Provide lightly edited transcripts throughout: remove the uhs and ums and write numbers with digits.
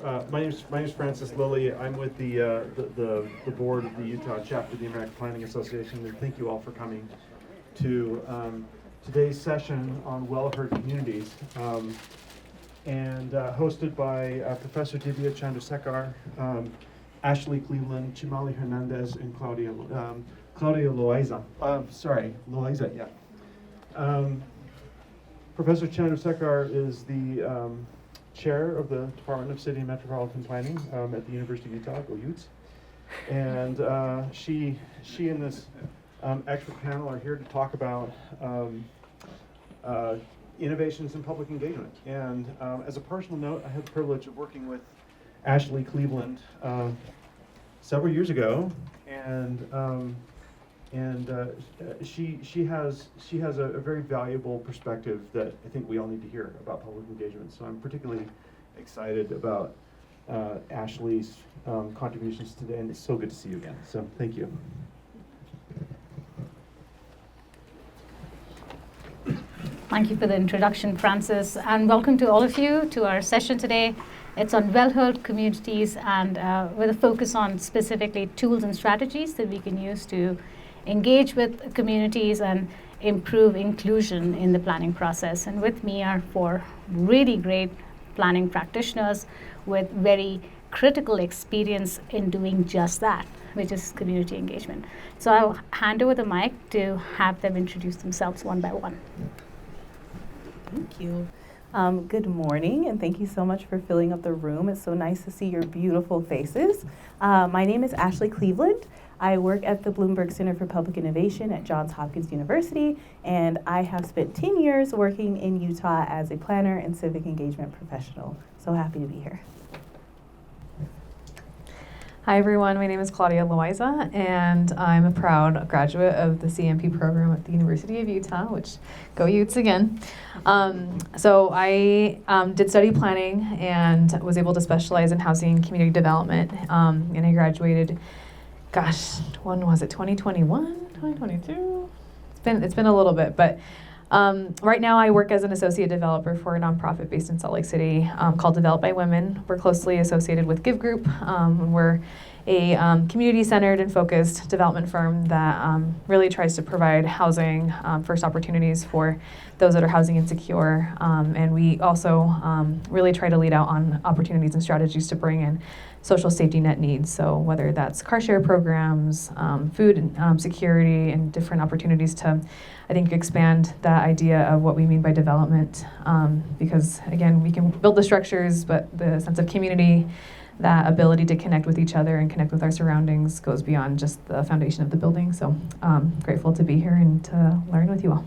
My name's Francis Lilly. I'm with the board of the Utah chapter of the American Planning Association, and thank you all for coming to today's session on well-heard communities, and hosted by Professor Divya, Chandrasekhar, Ashley Cleveland, Chimalli Hernandez, and Claudia Loaiza. Loaiza, yeah. Professor Chandrasekhar is the chair of the Department of City and Metropolitan Planning at the University of Utah, go Utes. And she and this expert panel are here to talk about innovations in public engagement. And as a personal note, I had the privilege of working with Ashley Cleveland several years ago, and she has a very valuable perspective that I think we all need to hear about public engagement. So I'm particularly excited about Ashley's contributions today, and it's so good to see you again. So thank you. Thank you for the introduction, Francis, and welcome to all of you to our session today. It's on well-heard communities, and with a focus on specifically tools and strategies that we can use to engage with communities and improve inclusion in the planning process. And with me are four really great planning practitioners with very critical experience in doing just that, which is community engagement. So I'll hand over the mic to have them introduce themselves one by one. Thank you. Good morning, and thank you so much for filling up the room. It's so nice to see your beautiful faces. My name is Ashley Cleveland. I work at the Bloomberg Center for Public Innovation at Johns Hopkins University, and I have spent 10 years working in Utah as a planner and civic engagement professional. So happy to be here. Hi everyone, my name is Claudia Loaiza, and I'm a proud graduate of the CMP program at the University of Utah, which go Utes again. So I did study planning and was able to specialize in housing and community development, and I graduated, gosh, when was it, 2021, 2022? It's been a little bit, but right now I work as an associate developer for a nonprofit based in Salt Lake City called Develop by Women. We're closely associated with Give Group. We're a community-centered and focused development firm that really tries to provide housing first opportunities for those that are housing insecure. And we also really try to lead out on opportunities and strategies to bring in social safety net needs. So whether that's car share programs, food and security, and different opportunities to, I think, expand that idea of what we mean by development. Because again, we can build the structures, but the sense of community, that ability to connect with each other and connect with our surroundings goes beyond just the foundation of the building. So grateful to be here and to learn with you all.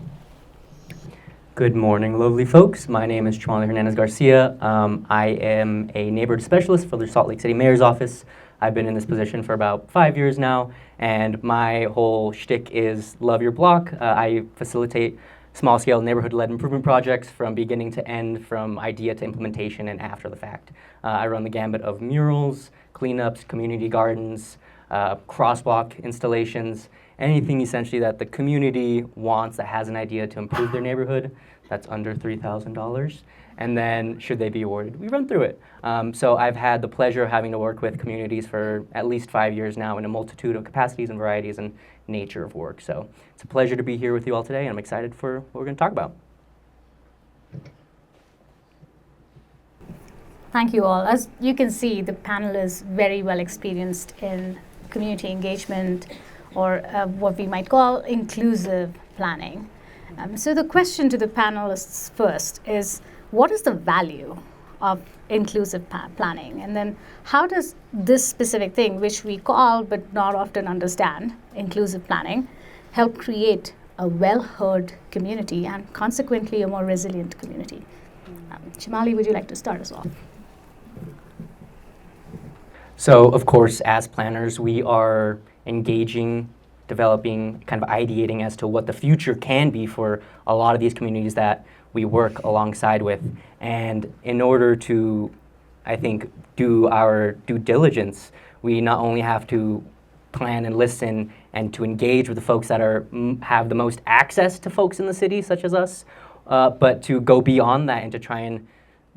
Good morning, lovely folks. My name is Chimalli Hernandez Garcia. I am a neighborhood specialist for the Salt Lake City Mayor's Office. I've been in this position for about 5 years now, and my whole shtick is love your block. I facilitate small-scale neighborhood-led improvement projects from beginning to end, from idea to implementation and after the fact. I run the gambit of murals, cleanups, community gardens, crosswalk installations, anything essentially that the community wants that has an idea to improve their neighborhood that's under $3,000. And then, should they be awarded, we run through it. So I've had the pleasure of having to work with communities for at least 5 years now in a multitude of capacities and varieties and nature of work. So it's a pleasure to be here with you all today, and I'm excited for what we're going to talk about. Thank you all. As you can see, the panel is very well experienced in community engagement, or what we might call inclusive planning. So the question to the panelists first is, what is the value of inclusive planning? And then how does this specific thing, which we call but not often understand, inclusive planning, help create a well-heard community and consequently a more resilient community? Chimalli, would you like to start as well? So, of course, as planners, we are engaging, developing, kind of ideating as to what the future can be for a lot of these communities that we work alongside with. And in order to, I think, do our due diligence, we not only have to plan and listen and to engage with the folks that have the most access to folks in the city, such as us, but to go beyond that and to try and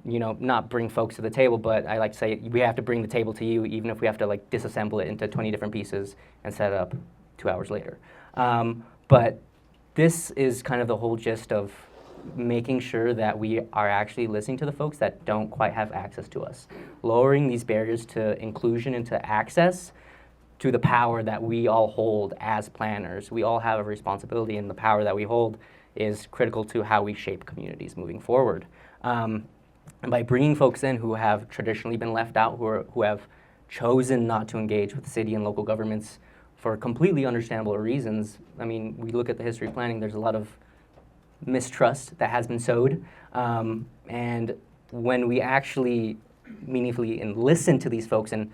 not bring folks to the table, but I like to say we have to bring the table to you, even if we have to like disassemble it into 20 different pieces and set it up 2 hours later. But this is kind of the whole gist of making sure that we are actually listening to the folks that don't quite have access to us. Lowering these barriers to inclusion and to access to the power that we all hold as planners. We all have a responsibility, and the power that we hold is critical to how we shape communities moving forward. And by bringing folks in who have traditionally been left out, who have chosen not to engage with city and local governments for completely understandable reasons. I mean, we look at the history of planning, there's a lot of mistrust that has been sowed. And when we actually meaningfully and listen to these folks and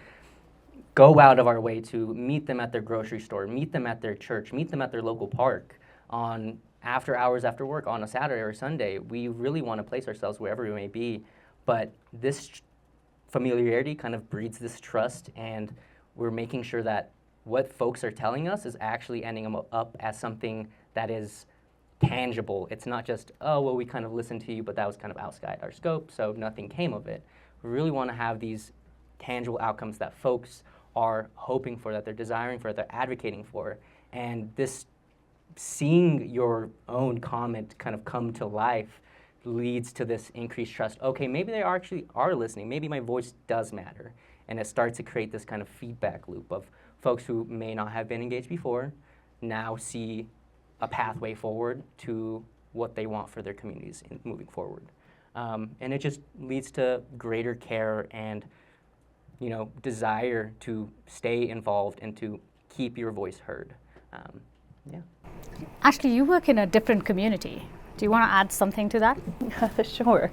go out of our way to meet them at their grocery store, meet them at their church, meet them at their local park on after hours after work on a Saturday or Sunday, we really want to place ourselves wherever we may be. But this familiarity kind of breeds this trust, and we're making sure that what folks are telling us is actually ending up as something that is tangible. It's not just, oh, well, we kind of listened to you, but that was kind of outside our scope, so nothing came of it. We really want to have these tangible outcomes that folks are hoping for, that they're desiring for, that they're advocating for. And this seeing your own comment kind of come to life leads to this increased trust. Okay, maybe they actually are listening. Maybe my voice does matter. And it starts to create this kind of feedback loop of folks who may not have been engaged before now see a pathway forward to what they want for their communities in moving forward. And it just leads to greater care and desire to stay involved and to keep your voice heard. Yeah. Ashley, you work in a different community. Do you want to add something to that? Sure.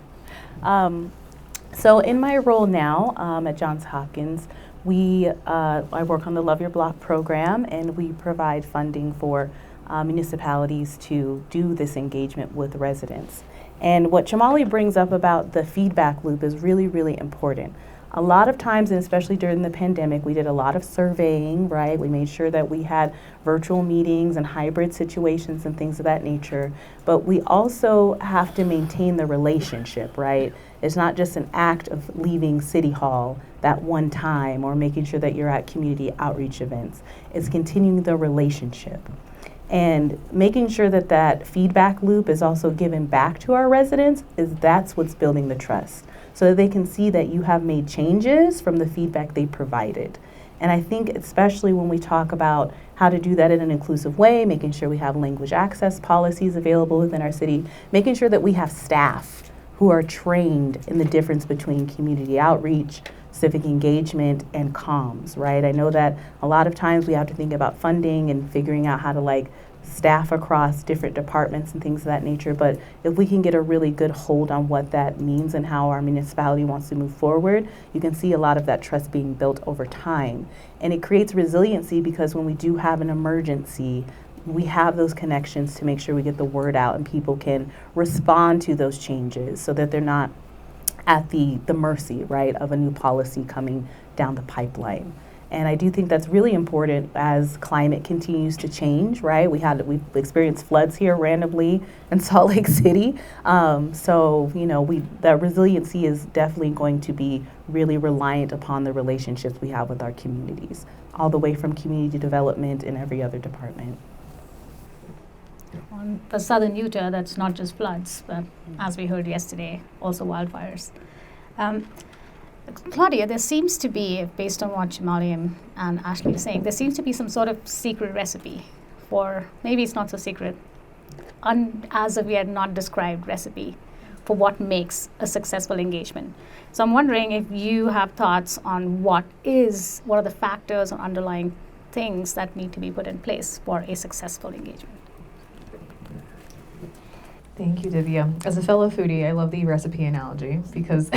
So in my role now at Johns Hopkins, I work on the Love Your Block program, and we provide funding for municipalities to do this engagement with residents. And what Chimalli brings up about the feedback loop is really, really important. A lot of times, and especially during the pandemic, we did a lot of surveying, right? We made sure that we had virtual meetings and hybrid situations and things of that nature. But we also have to maintain the relationship, right? It's not just an act of leaving City Hall that one time or making sure that you're at community outreach events. It's continuing the relationship. And making sure that that feedback loop is also given back to our residents, that's what's building the trust. So that they can see that you have made changes from the feedback they provided. And I think especially when we talk about how to do that in an inclusive way, making sure we have language access policies available within our city, making sure that we have staff who are trained in the difference between community outreach, civic engagement, and comms, right? I know that a lot of times we have to think about funding and figuring out how to staff across different departments and things of that nature, but if we can get a really good hold on what that means and how our municipality wants to move forward, you can see a lot of that trust being built over time. And it creates resiliency because when we do have an emergency, we have those connections to make sure we get the word out and people can respond to those changes so that they're not at the mercy, right, of a new policy coming down the pipeline. And I do think that's really important as climate continues to change, right? We've experienced floods here randomly in Salt Lake City. That resiliency is definitely going to be really reliant upon the relationships we have with our communities, all the way from community development and every other department. On the southern Utah, that's not just floods, but as we heard yesterday, also wildfires. Claudia, there seems to be, based on what Chimalli and Ashley are saying, there seems to be some sort of secret recipe for, maybe it's not so secret, as of yet not described recipe for what makes a successful engagement. So I'm wondering if you have thoughts on what are the factors or underlying things that need to be put in place for a successful engagement. Thank you, Divya. As a fellow foodie, I love the recipe analogy because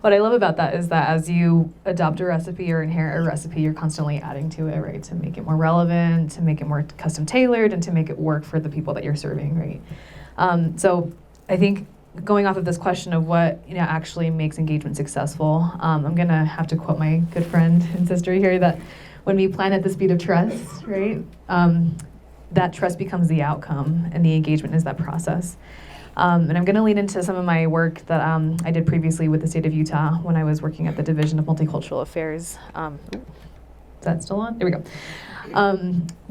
what I love about that is that as you adopt a recipe or inherit a recipe, you're constantly adding to it, right? To make it more relevant, to make it more custom tailored, and to make it work for the people that you're serving, right? So I think going off of this question of what actually makes engagement successful, I'm gonna have to quote my good friend and sister here that when we plan at the speed of trust, right? That trust becomes the outcome, and the engagement is that process. And I'm going to lead into some of my work that I did previously with the state of Utah when I was working at the Division of Multicultural Affairs. Is that still on? There we go.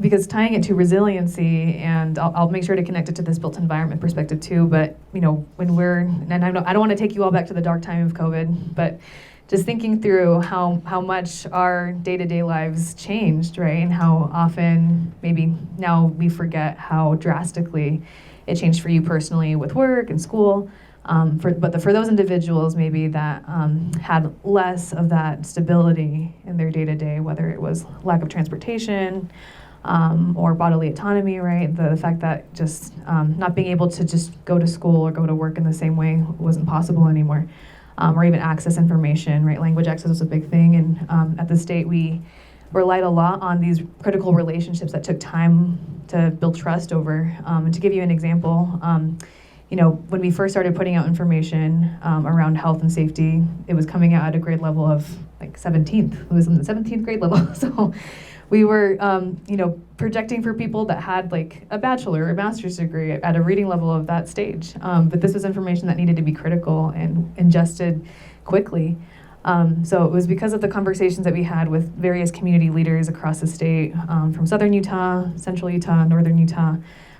Because tying it to resiliency, and I'll make sure to connect it to this built environment perspective too, but when and I don't want to take you all back to the dark time of COVID, but just thinking through how much our day-to-day lives changed, right? And how often maybe now we forget how drastically it changed for you personally with work and school. For those individuals maybe that had less of that stability in their day-to-day, whether it was lack of transportation or bodily autonomy, right? The fact that just not being able to just go to school or go to work in the same way wasn't possible anymore. Or even access information, right? Language access was a big thing, and at the state we relied a lot on these critical relationships that took time to build trust over. And to give you an example, when we first started putting out information around health and safety, it was coming out at a grade level of like 17th. It was in the 17th grade level. So we were, projecting for people that had like a bachelor or master's degree at a reading level of that stage. But this was information that needed to be critical and ingested quickly. So it was because of the conversations that we had with various community leaders across the state, from southern Utah, central Utah, northern Utah,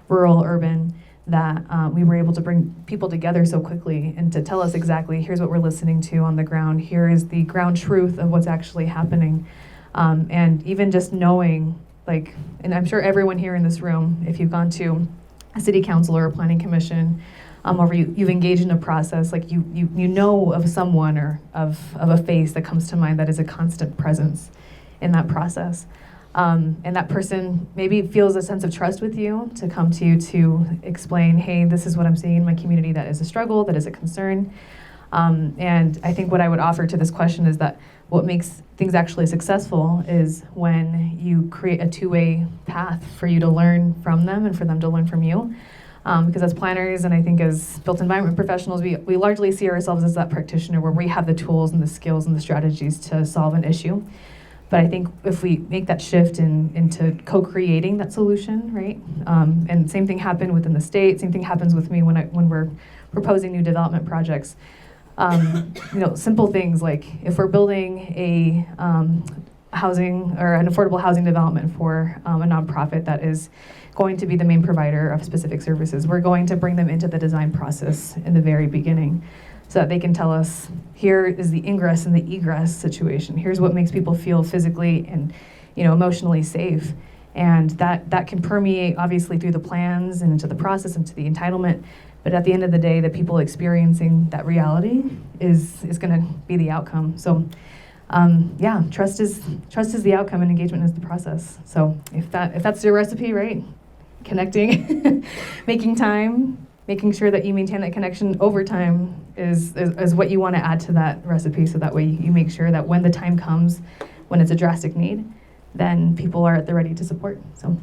rural, urban, that we were able to bring people together so quickly and to tell us exactly, here's what we're listening to on the ground, here is the ground truth of what's actually happening. And even just knowing, and I'm sure everyone here in this room, if you've gone to a city council or a planning commission, or you've engaged in a process, you know of someone or of a face that comes to mind that is a constant presence in that process. And that person maybe feels a sense of trust with you to come to you to explain, hey, this is what I'm seeing in my community that is a struggle, that is a concern. And I think what I would offer to this question is that what makes things actually successful is when you create a two-way path for you to learn from them and for them to learn from you. Because as planners and I think as built environment professionals, we largely see ourselves as that practitioner where we have the tools and the skills and the strategies to solve an issue. But I think if we make that shift into co-creating that solution, right? And same thing happened within the state, same thing happens with me when we're proposing new development projects. Simple things like if we're building a housing or an affordable housing development for a nonprofit that is going to be the main provider of specific services, we're going to bring them into the design process in the very beginning so that they can tell us, here is the ingress and the egress situation. Here's what makes people feel physically and emotionally safe. And that can permeate obviously through the plans and into the process, into the entitlement. But at the end of the day, the people experiencing that reality is going to be the outcome. So, trust is the outcome, and engagement is the process. So, if that's your recipe, right? Connecting, making time, making sure that you maintain that connection over time is what you want to add to that recipe. So that way, you make sure that when the time comes, when it's a drastic need, then people are at the ready to support. So,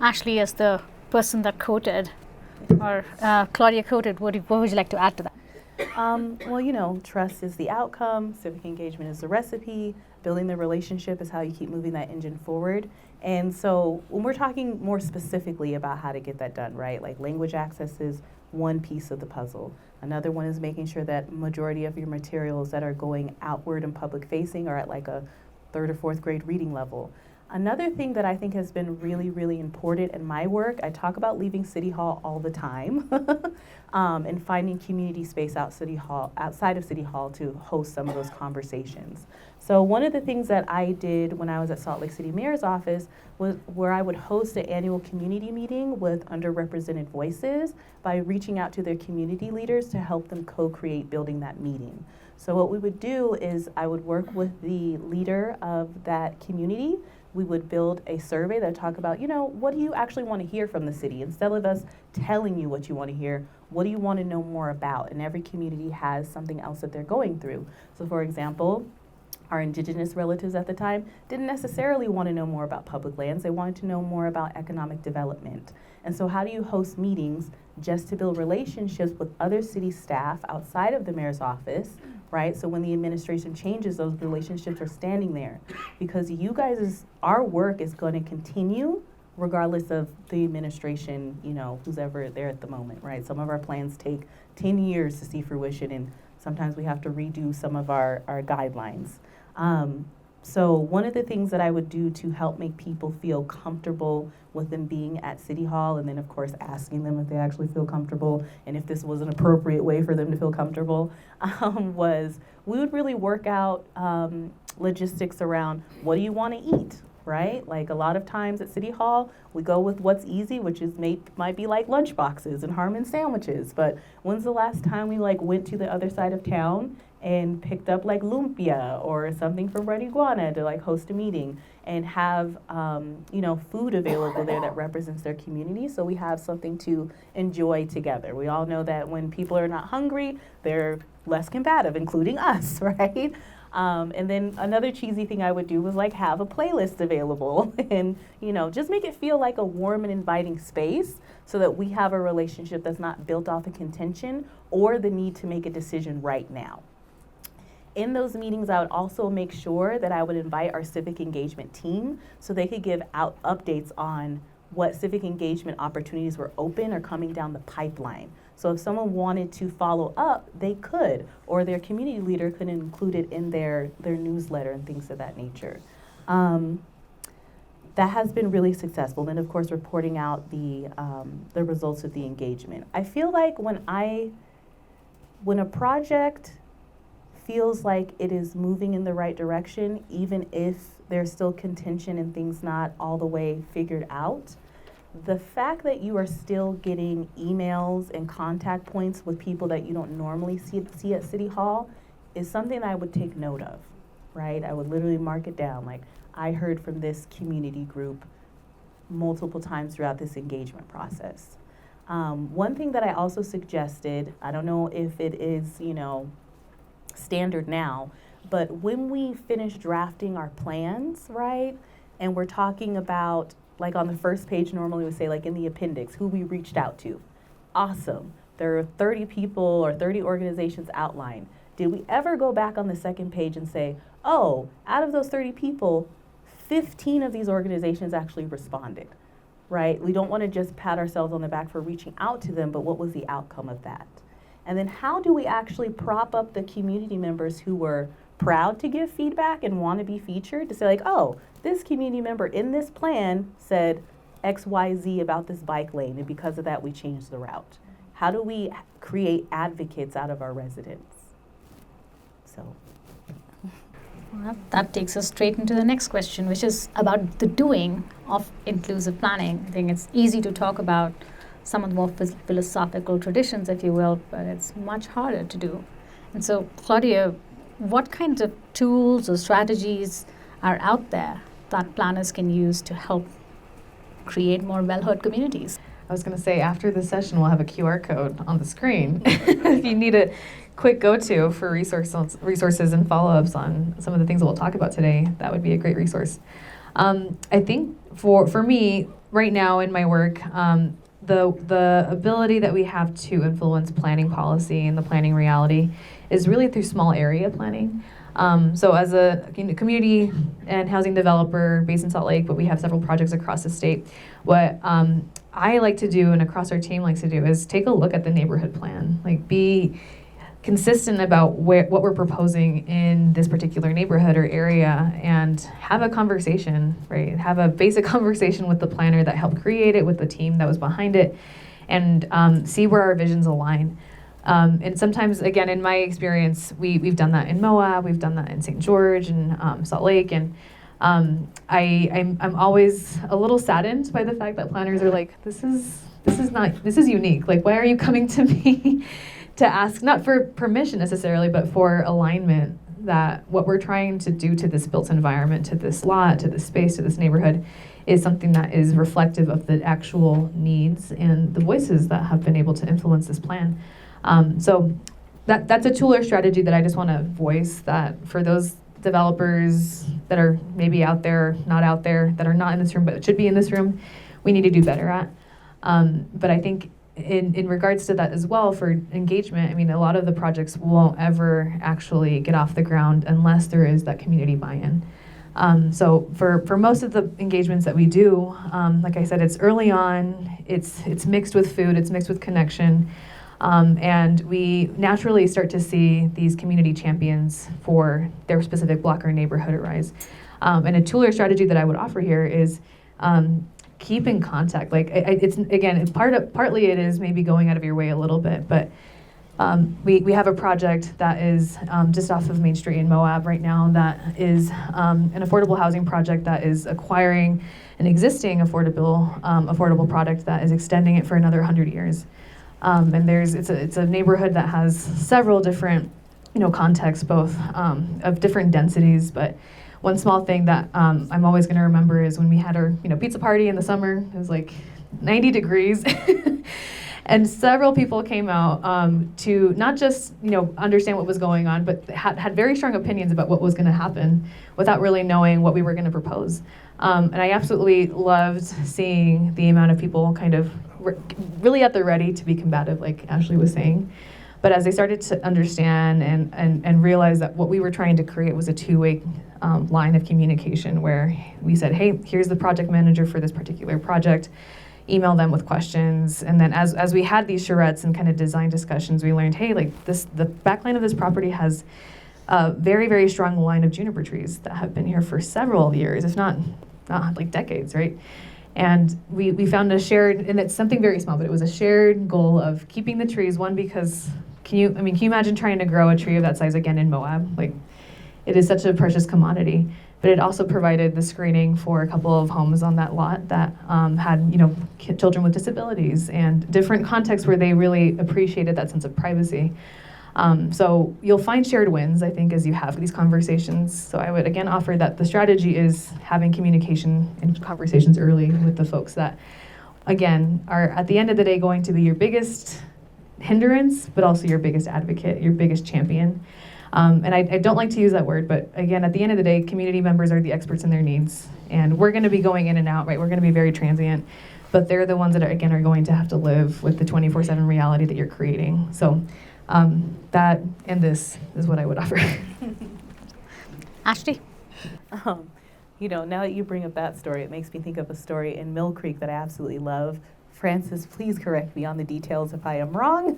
Ashley, as the person that quoted, or Claudia quoted, what would you like to add to that? Trust is the outcome, civic engagement is the recipe, building the relationship is how you keep moving that engine forward. And so when we're talking more specifically about how to get that done, right, like language access is one piece of the puzzle. Another one is making sure that majority of your materials that are going outward and public facing are at like a 3rd or 4th grade reading level. Another thing that I think has been really, really important in my work, I talk about leaving City Hall all the time and finding community space outside of City Hall to host some of those conversations. So one of the things that I did when I was at Salt Lake City Mayor's office was where I would host an annual community meeting with underrepresented voices by reaching out to their community leaders to help them co-create building that meeting. So what we would do is I would work with the leader of that community. We would build a survey that would talk about, what do you actually want to hear from the city? Instead of us telling you what you want to hear, what do you want to know more about? And every community has something else that they're going through. So for example, our indigenous relatives at the time didn't necessarily want to know more about public lands. They wanted to know more about economic development. And so how do you host meetings just to build relationships with other city staff outside of the mayor's office, right? So when the administration changes, those relationships are standing there because our work is going to continue regardless of the administration, who's ever there at the moment, right? Some of our plans take 10 years to see fruition, and sometimes we have to redo some of our guidelines. So one of the things that I would do to help make people feel comfortable with them being at City Hall, and then of course asking them if they actually feel comfortable and if this was an appropriate way for them to feel comfortable, was we would really work out logistics around what do you want to eat, right? Like a lot of times at City Hall, we go with what's easy, which is might be like lunch boxes and Harmon sandwiches. But when's the last time we went to the other side of town and picked up lumpia or something from Red Iguana to host a meeting and have food available there that represents their community, so we have something to enjoy together. We all know that when people are not hungry, they're less combative, including us, right? And then another cheesy thing I would do was have a playlist available and just make it feel like a warm and inviting space so that we have a relationship that's not built off of contention or the need to make a decision right now. In those meetings, I would also make sure that I would invite our civic engagement team so they could give out updates on what civic engagement opportunities were open or coming down the pipeline. So if someone wanted to follow up, they could, or their community leader could include it in their newsletter and things of that nature. That has been really successful. Then, of course, reporting out the results of the engagement. I feel like when a project feels like it is moving in the right direction, even if there's still contention and things not all the way figured out, the fact that you are still getting emails and contact points with people that you don't normally see at City Hall is something I would take note of, right? I would literally mark it down, I heard from this community group multiple times throughout this engagement process. One thing that I also suggested, I don't know if it is, standard now, but when we finish drafting our plans, right, and we're talking about, on the first page, normally we say, in the appendix, who we reached out to. Awesome. There are 30 people or 30 organizations outlined. Did we ever go back on the second page and say, oh, out of those 30 people, 15 of these organizations actually responded, right? We don't want to just pat ourselves on the back for reaching out to them, but what was the outcome of that? And then how do we actually prop up the community members who were proud to give feedback and want to be featured to say oh, this community member in this plan said XYZ about this bike lane, and because of that we changed the route. How do we create advocates out of our residents? So. Well, that takes us straight into the next question, which is about the doing of inclusive planning. I think it's easy to talk about some of the more philosophical traditions, if you will, but it's much harder to do. And so, Claudia, what kinds of tools or strategies are out there that planners can use to help create more well-heard communities? I was going to say, after this session, we'll have a QR code on the screen. If you need a quick go-to for resources and follow-ups on some of the things that we'll talk about today, that would be a great resource. I think for me, right now in my work, the ability that we have to influence planning policy and the planning reality is really through small area planning. So as a community and housing developer based in Salt Lake, but we have several projects across the state, what I like to do and across our team likes to do is take a look at the neighborhood plan, be consistent about what we're proposing in this particular neighborhood or area, and have a conversation, right? Have a basic conversation with the planner that helped create it, with the team that was behind it, and see where our visions align. And sometimes, again, in my experience, we've done that in Moab, we've done that in St. George and Salt Lake, and I'm always a little saddened by the fact that planners are this is unique. Why are you coming to me to ask, not for permission necessarily, but for alignment, that what we're trying to do to this built environment, to this lot, to this space, to this neighborhood, is something that is reflective of the actual needs and the voices that have been able to influence this plan. So that's a tool or strategy that I just want to voice, that for those developers that are maybe out there, not out there, that are not in this room but should be in this room, we need to do better at. But I think in regards to that as well, for engagement, a lot of the projects won't ever actually get off the ground unless there is that community buy-in. So for most of the engagements that we do, like I said, it's early on, it's mixed with food, it's mixed with connection, and we naturally start to see these community champions for their specific block or neighborhood arise. And a tool or strategy that I would offer here is keep in contact. Like it's again, partly it is maybe going out of your way a little bit, but we have a project that is just off of Main Street in Moab right now that is an affordable housing project that is acquiring an existing affordable product that is extending it for another 100 years. And it's a neighborhood that has several different contexts, both of different densities, but one small thing that I'm always going to remember is when we had our pizza party in the summer. It was like 90 degrees. And several people came out to not just understand what was going on, but had very strong opinions about what was going to happen without really knowing what we were going to propose. And I absolutely loved seeing the amount of people kind of really at the ready to be combative, like Ashley was saying. But as they started to understand and realize that what we were trying to create was a two-way line of communication, where we said, hey, here's the project manager for this particular project. Email them with questions, and then as we had these charrettes and kind of design discussions, we learned, hey, like the backline of this property has a very, very strong line of juniper trees that have been here for several years, if not like decades, right? And we found a shared, and it's something very small, but it was a shared goal of keeping the trees. One, because can you imagine trying to grow a tree of that size again in Moab? Like, it is such a precious commodity. But it also provided the screening for a couple of homes on that lot that had, children with disabilities and different contexts where they really appreciated that sense of privacy. So you'll find shared wins, I think, as you have these conversations. So I would again offer that the strategy is having communication and conversations early with the folks that, again, are at the end of the day going to be your biggest hindrance, but also your biggest advocate, your biggest champion. And I don't like to use that word, but again, at the end of the day, community members are the experts in their needs. And we're going to be going in and out, right? We're going to be very transient. But they're the ones that are going to have to live with the 24/7 reality that you're creating. So that and this is what I would offer. Ashley? Now that you bring up that story, it makes me think of a story in Mill Creek that I absolutely love. Francis, please correct me on the details if I am wrong.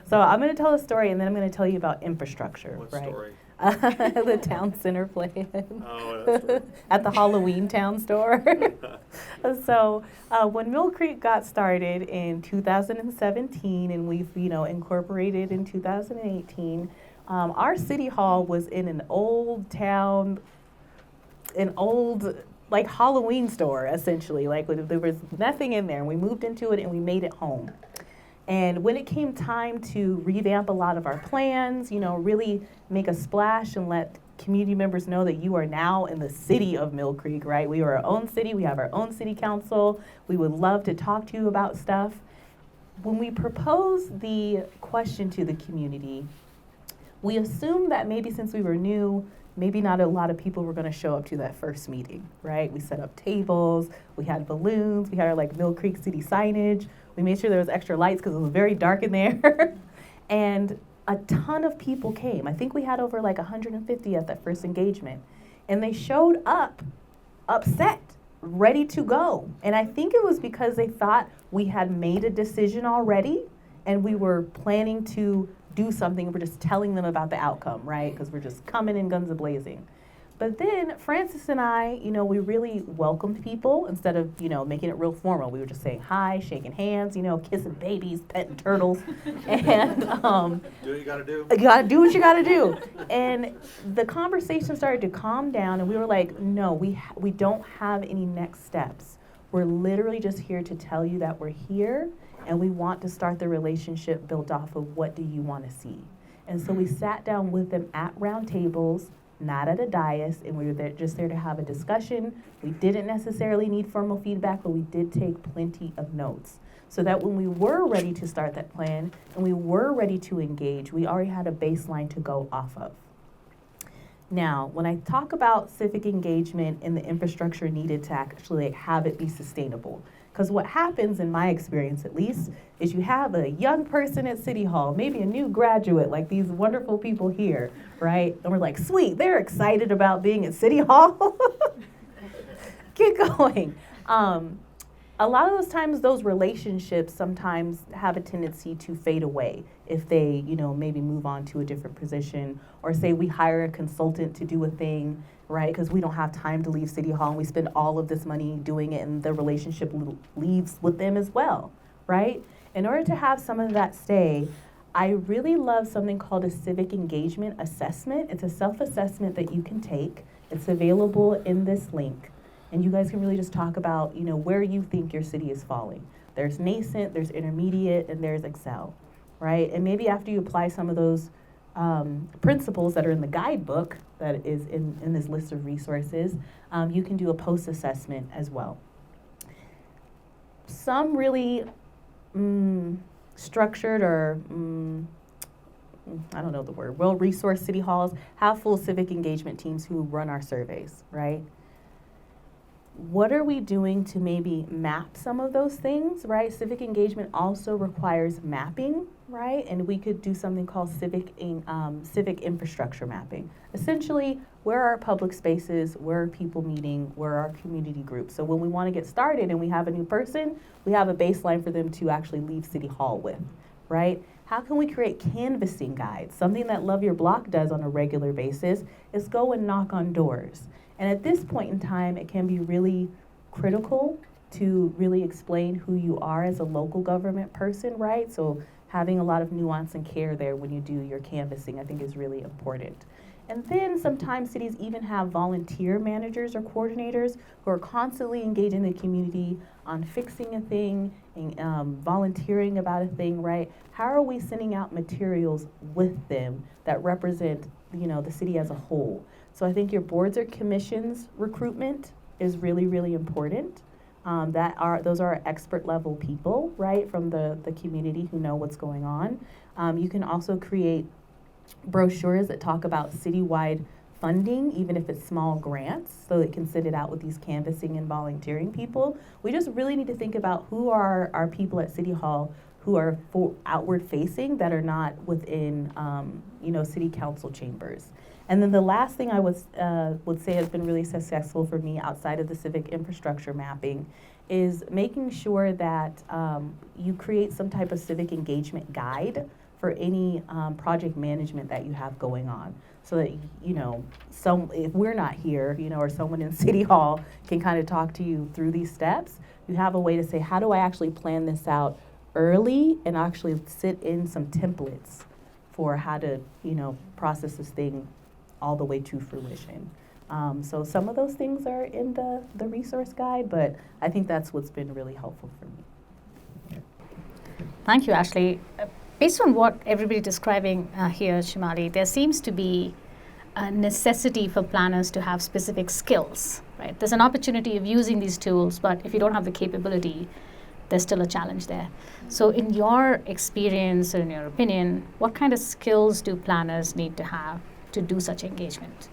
So I'm going to tell a story, and then I'm going to tell you about infrastructure. What right? story? The town center plan. Oh, that's right. At the Halloween town store. So when Mill Creek got started in 2017, and we've incorporated in 2018, our city hall was in an old town, like Halloween store, essentially. Like there was nothing in there, and we moved into it and we made it home. And when it came time to revamp a lot of our plans, really make a splash and let community members know that you are now in the city of Mill Creek, right? We are our own city, we have our own city council, we would love to talk to you about stuff. When we proposed the question to the community, we assumed that maybe since we were new, maybe not a lot of people were going to show up to that first meeting, right? We set up tables, we had balloons, we had our Mill Creek City signage. We made sure there was extra lights because it was very dark in there. And a ton of people came. I think we had over 150 at that first engagement. And they showed up upset, ready to go. And I think it was because they thought we had made a decision already and we were planning to do something. We're just telling them about the outcome, right? Because we're just coming in guns a-blazing. But then Francis and I, we really welcomed people instead of, making it real formal. We were just saying hi, shaking hands, kissing babies, petting turtles. And Do what you gotta do. you gotta do what you gotta do. And the conversation started to calm down, and we were like, no, we don't have any next steps. We're literally just here to tell you that we're here, and we want to start the relationship built off of what do you want to see. And so we sat down with them at round tables, not at a dais, and we were just there to have a discussion. We didn't necessarily need formal feedback, but we did take plenty of notes so that when we were ready to start that plan and we were ready to engage, we already had a baseline to go off of. Now, when I talk about civic engagement and the infrastructure needed to actually have it be sustainable, Because what happens, in my experience at least, is you have a young person at City Hall, maybe a new graduate, like these wonderful people here, right? And we're like, sweet, they're excited about being at City Hall. Get going. A lot of those times, those relationships sometimes have a tendency to fade away if they, maybe move on to a different position, or say we hire a consultant to do a thing, right? Because we don't have time to leave City Hall and we spend all of this money doing it, and the relationship leaves with them as well, right? In order to have some of that stay, I really love something called a civic engagement assessment. It's a self-assessment that you can take. It's available in this link. And you guys can really just talk about, where you think your city is falling. There's nascent, there's intermediate, and there's excel, right? And maybe after you apply some of those principles that are in the guidebook that is in this list of resources, you can do a post-assessment as well. Some really structured or, I don't know the word, well-resourced city halls have full civic engagement teams who run our surveys, right? What are we doing to maybe map some of those things, right? Civic engagement also requires mapping, right? And we could do something called civic infrastructure mapping. Essentially, where are our public spaces, where are people meeting, where are our community groups? So when we want to get started and we have a new person, we have a baseline for them to actually leave City Hall with, right? How can we create canvassing guides? Something that Love Your Block does on a regular basis is go and knock on doors. And at this point in time, it can be really critical to really explain who you are as a local government person, right? So having a lot of nuance and care there when you do your canvassing, I think, is really important. And then sometimes cities even have volunteer managers or coordinators who are constantly engaging the community on fixing a thing and volunteering about a thing, right? How are we sending out materials with them that represent, the city as a whole? So I think your boards or commissions recruitment is really, really important. Those are expert level people, right, from the community who know what's going on. You can also create brochures that talk about citywide funding, even if it's small grants, so they can send it out with these canvassing and volunteering people. We just really need to think about who are our people at City Hall who are outward facing that are not within, city council chambers. And then the last thing I would say has been really successful for me outside of the civic infrastructure mapping is making sure that you create some type of civic engagement guide for any project management that you have going on. So that, if we're not here, or someone in City Hall can kind of talk to you through these steps, you have a way to say, how do I actually plan this out early and actually sit in some templates for how to, process this thing all the way to fruition. So some of those things are in the resource guide, but I think that's what's been really helpful for me. Thank you, Ashley. Based on what everybody's describing here, Chimalli, there seems to be a necessity for planners to have specific skills, right? There's an opportunity of using these tools, but if you don't have the capability, there's still a challenge there. So in your experience or in your opinion, what kind of skills do planners need to have to do such engagement?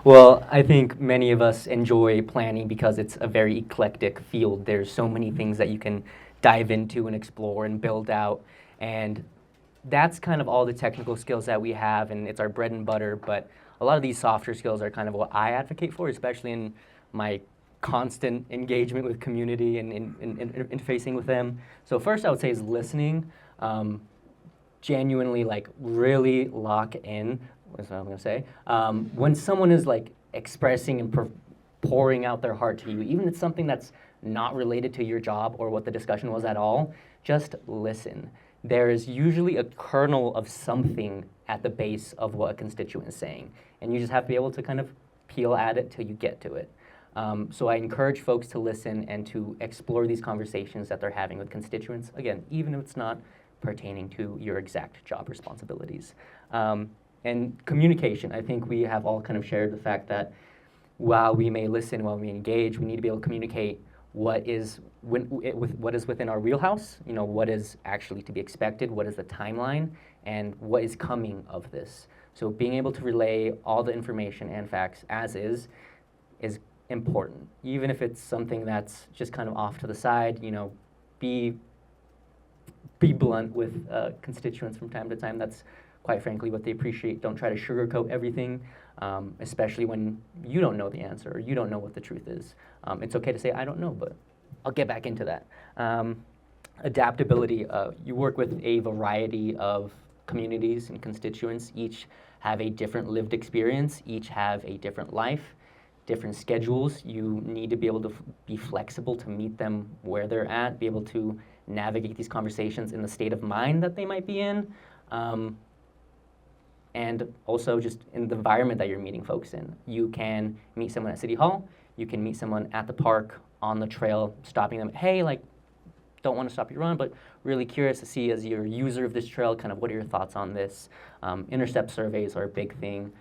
Well, I think many of us enjoy planning because it's a very eclectic field. There's so many things that you can dive into and explore and build out. And that's kind of all the technical skills that we have, and it's our bread and butter. But a lot of these softer skills are kind of what I advocate for, especially in my constant engagement with community and interfacing with them. So first I would say is listening. Genuinely, really lock in. That's what I'm gonna say. When someone is expressing and pouring out their heart to you, even if it's something that's not related to your job or what the discussion was at all, just listen. There is usually a kernel of something at the base of what a constituent is saying, and you just have to be able to kind of peel at it till you get to it. So I encourage folks to listen and to explore these conversations that they're having with constituents, again, even if it's not pertaining to your exact job responsibilities. And communication, I think we have all kind of shared the fact that while we may listen, while we engage, we need to be able to communicate what is within our wheelhouse, what is actually to be expected, what is the timeline, and what is coming of this. So being able to relay all the information and facts as is important. Even if it's something that's just kind of off to the side, you know, be blunt with constituents from time to time. That's quite frankly what they appreciate. Don't try to sugarcoat everything, especially when you don't know the answer or you don't know what the truth is. It's okay to say, I don't know, but I'll get back into that. Adaptability, you work with a variety of communities and constituents. Each have a different lived experience, each have a different life, different schedules. You need to be able to be flexible to meet them where they're at, be able to navigate these conversations in the state of mind that they might be in, and also just in the environment that you're meeting folks in. You can meet someone at City Hall, you can meet someone at the park, on the trail, stopping them, hey, like, don't want to stop your run, but really curious to see as you're a user of this trail, kind of what are your thoughts on this? Intercept surveys are a big thing,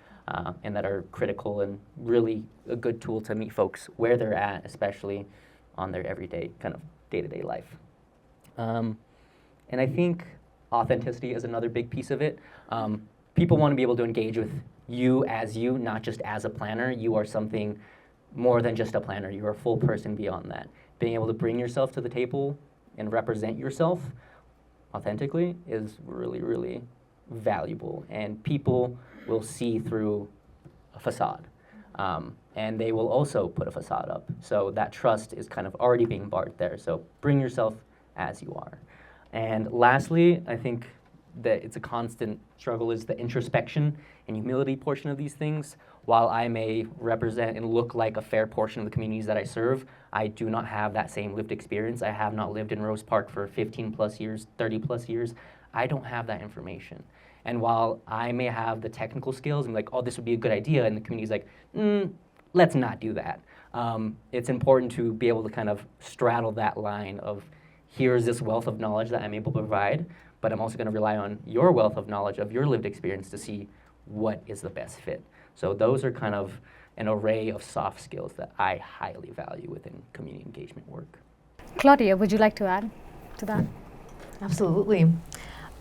and that are critical and really a good tool to meet folks where they're at, especially on their everyday kind of day-to-day life. And I think authenticity is another big piece of it. People want to be able to engage with you, not just as a planner. You are something more than just a planner. You're a full person beyond that. Being able to bring yourself to the table and represent yourself authentically is really, really valuable. And people will see through a facade. And they will also put a facade up. So that trust is kind of already being barred there. So bring yourself as you are. And lastly, I think that it's a constant struggle is the introspection and humility portion of these things. While I may represent and look like a fair portion of the communities that I serve, I do not have that same lived experience. I have not lived in Rose Park for 15 plus years, 30 plus years. I don't have that information. And while I may have the technical skills and like, oh, this would be a good idea, and the community's like, let's not do that. It's important to be able to kind of straddle that line of, here's this wealth of knowledge that I'm able to provide, but I'm also going to rely on your wealth of knowledge of your lived experience to see what is the best fit. So those are kind of an array of soft skills that I highly value within community engagement work. Claudia, would you like to add to that? Absolutely.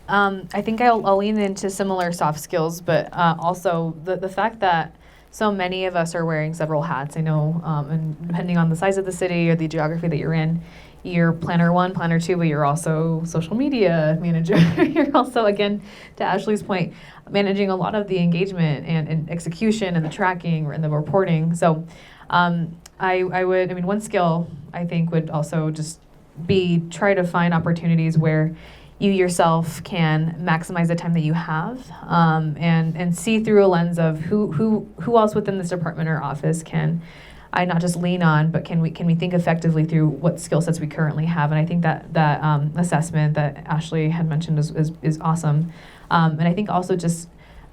I think I'll lean into similar soft skills, but also the fact that so many of us are wearing several hats. I know, and depending on the size of the city or the geography that you're in, you're planner one, planner two, but you're also social media manager. You're also, again, to Ashley's point, managing a lot of the engagement and execution and the tracking and the reporting. So one skill I think would also just be try to find opportunities where you yourself can maximize the time that you have, and see through a lens of who else within this department or office can I not just lean on, but can we think effectively through what skill sets we currently have? And I think that assessment that Ashley had mentioned is awesome. And I think also just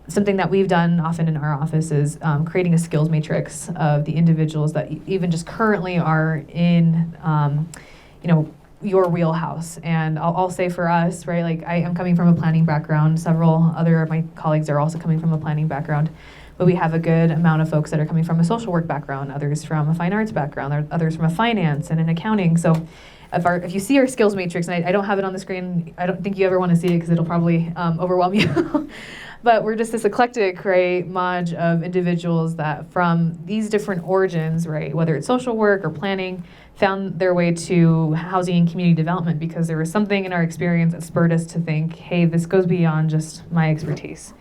something that we've done often in our office is creating a skills matrix of the individuals that even just currently are in, your wheelhouse. And I'll say for us, right, like I am coming from a planning background. Several other of my colleagues are also coming from a planning background. But we have a good amount of folks that are coming from a social work background, others from a fine arts background, others from a finance and an accounting. So if you see our skills matrix, and I don't have it on the screen, I don't think you ever want to see it because it'll probably overwhelm you. But we're just this eclectic, right, modge of individuals that from these different origins, right, whether it's social work or planning, found their way to housing and community development because there was something in our experience that spurred us to think, hey, this goes beyond just my expertise.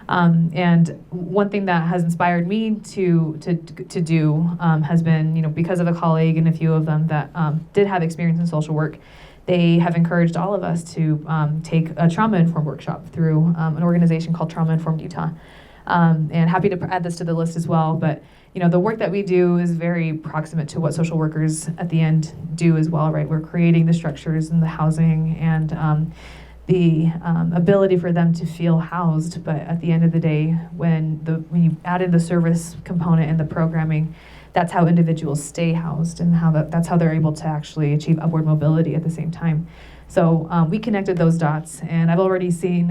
And one thing that has inspired me to do has been, because of a colleague and a few of them that did have experience in social work, they have encouraged all of us to take a trauma-informed workshop through an organization called Trauma Informed Utah. And happy to add this to the list as well, but the work that we do is very proximate to what social workers at the end do as well, right? We're creating the structures and the housing and the ability for them to feel housed, but at the end of the day, when you add in the service component and the programming, that's how individuals stay housed and that's how they're able to actually achieve upward mobility at the same time. So we connected those dots, and I've already seen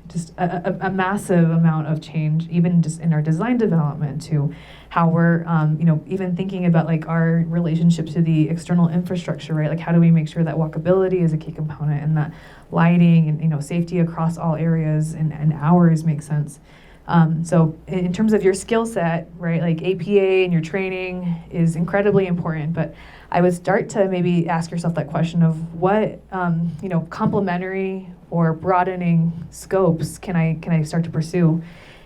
just a massive amount of change, even just in our design development, to how we're, even thinking about like our relationship to the external infrastructure, right? Like how do we make sure that walkability is a key component and that lighting and safety across all areas and hours make sense. So in terms of your skill set, right, like APA and your training is incredibly important, but I would start to maybe ask yourself that question of what, complementary or broadening scopes can I start to pursue?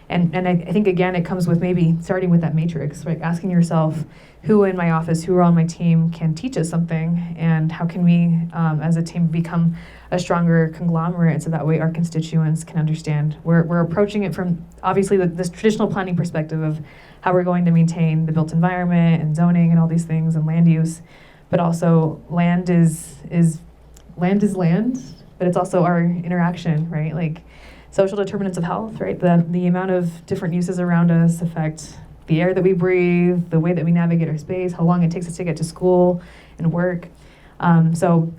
And I think, again, it comes with maybe starting with that matrix, right? Asking yourself, who in my office, who on my team can teach us something, and how can we, as a team, become a stronger conglomerate so that way our constituents can understand. We're approaching it from, obviously, this traditional planning perspective of how we're going to maintain the built environment and zoning and all these things and land use, but also land is land, but it's also our interaction, right? Like, social determinants of health, right? The amount of different uses around us affect the air that we breathe, the way that we navigate our space, how long it takes us to get to school and work. So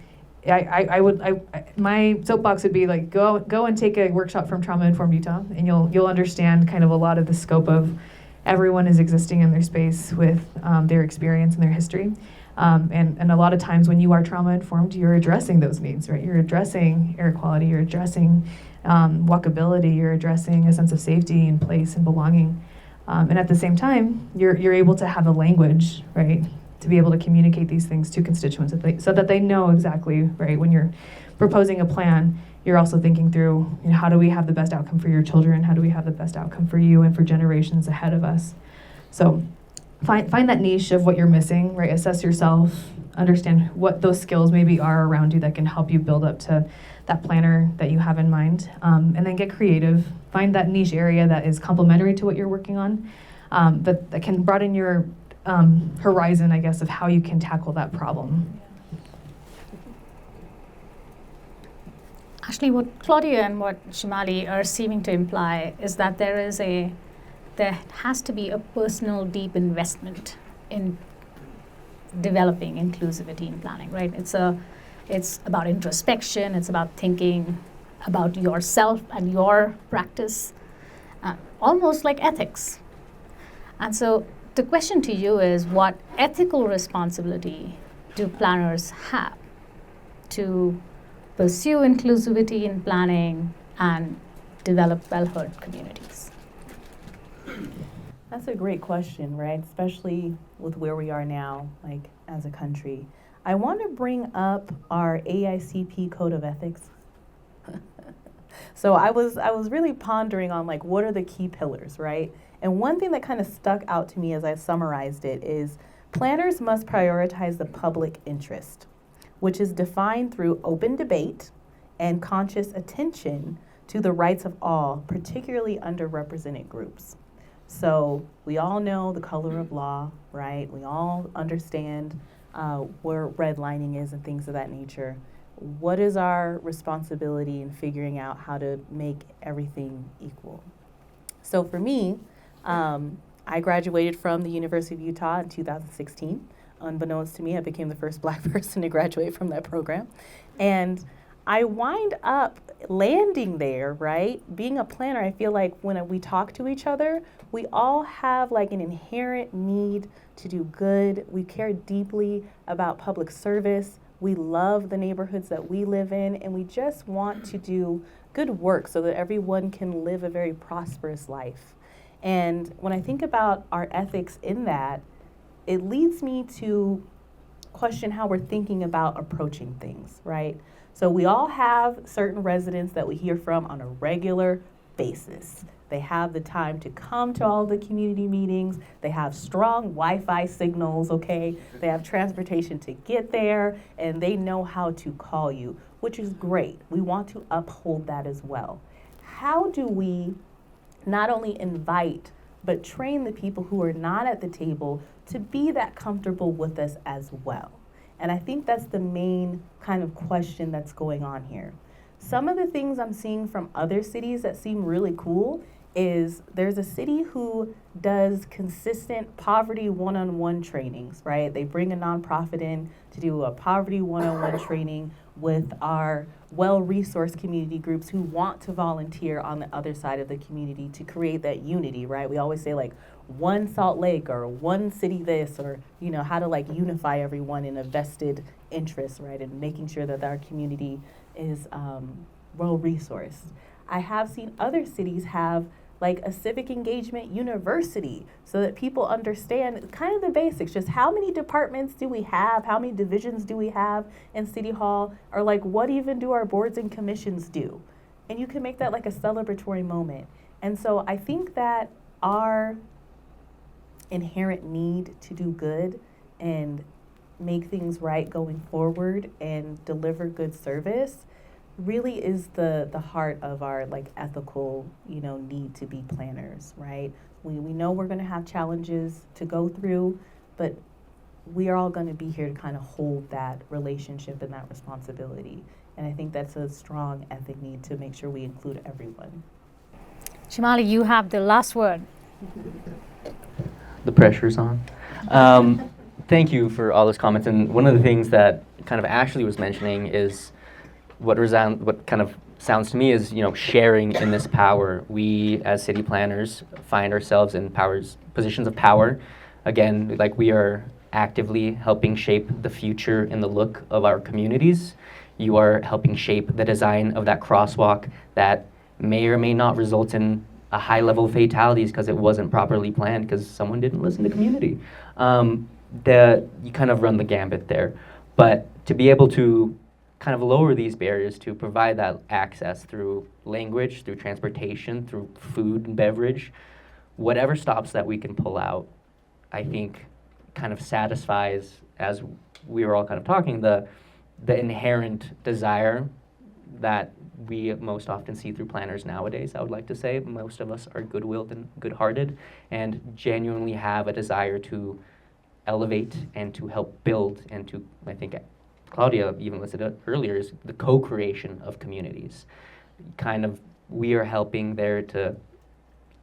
my soapbox would be like, go and take a workshop from Trauma Informed Utah, and you'll understand kind of a lot of the scope of everyone is existing in their space with their experience and their history. And a lot of times when you are trauma informed, you're addressing those needs, right? You're addressing air quality, you're addressing walkability, you're addressing a sense of safety and place and belonging. And at the same time, you're able to have a language, right, to be able to communicate these things to constituents so that they know exactly, right, when you're proposing a plan, you're also thinking through, how do we have the best outcome for your children? How do we have the best outcome for you and for generations ahead of us? So find that niche of what you're missing, right? Assess yourself, understand what those skills maybe are around you that can help you build up to that planner that you have in mind, and then get creative. Find that niche area that is complementary to what you're working on, that can broaden your horizon, I guess, of how you can tackle that problem. Actually, what Claudia and what Chimalli are seeming to imply is that there has to be a personal deep investment in developing inclusivity in planning, right? It's about introspection, it's about thinking about yourself and your practice, almost like ethics. And so the question to you is, what ethical responsibility do planners have to pursue inclusivity in planning and develop well-heard communities? That's a great question, right? Especially with where we are now, like as a country. I want to bring up our AICP Code of Ethics. So I was really pondering on like, what are the key pillars, right? And one thing that kind of stuck out to me as I summarized it is planners must prioritize the public interest, which is defined through open debate and conscious attention to the rights of all, particularly underrepresented groups. So we all know the color of law, right? We all understand where redlining is and things of that nature. What is our responsibility in figuring out how to make everything equal? So for me, I graduated from the University of Utah in 2016. Unbeknownst to me, I became the first Black person to graduate from that program. And I wind up landing there, right? Being a planner, I feel like when we talk to each other, we all have like an inherent need to do good. We care deeply about public service. We love the neighborhoods that we live in, and we just want to do good work so that everyone can live a very prosperous life. And when I think about our ethics in that, it leads me to question how we're thinking about approaching things, right? So we all have certain residents that we hear from on a regular basis. They have the time to come to all the community meetings. They have strong Wi-Fi signals, okay? They have transportation to get there, and they know how to call you, which is great. We want to uphold that as well. How do we not only invite, but train the people who are not at the table to be that comfortable with us as well? And I think that's the main kind of question that's going on here. Some of the things I'm seeing from other cities that seem really cool is there's a city who does consistent poverty one-on-one trainings, right? They bring a nonprofit in to do a poverty one-on-one training with our well-resourced community groups who want to volunteer on the other side of the community to create that unity, right? We always say like one Salt Lake or one city this, or how to like unify everyone in a vested interest, right? And making sure that our community is well-resourced. I have seen other cities have like a civic engagement university so that people understand kind of the basics, just how many departments do we have, how many divisions do we have in City Hall, or like what even do our boards and commissions do? And you can make that like a celebratory moment. And so I think that our inherent need to do good and make things right going forward and deliver good service really is the heart of our like ethical, need to be planners, right? We know we're going to have challenges to go through, but we are all going to be here to kind of hold that relationship and that responsibility. And I think that's a strong ethic need to make sure we include everyone. Chimalli, you have the last word. The pressure's on. Thank you for all those comments. And one of the things that kind of Ashley was mentioning is what kind of sounds to me is, sharing in this power. We as city planners find ourselves in positions of power. Again, like we are actively helping shape the future and the look of our communities. You are helping shape the design of that crosswalk that may or may not result in a high level of fatalities because it wasn't properly planned because someone didn't listen to community. You kind of run the gambit there. But to be able to kind of lower these barriers, to provide that access through language, through transportation, through food and beverage, whatever stops that we can pull out, I think kind of satisfies, as we were all kind of talking, the inherent desire that we most often see through planners nowadays. I would like to say most of us are good-willed and good-hearted and genuinely have a desire to elevate and to help build and to, I think Claudia even listed it earlier, is the co-creation of communities. Kind of we are helping there to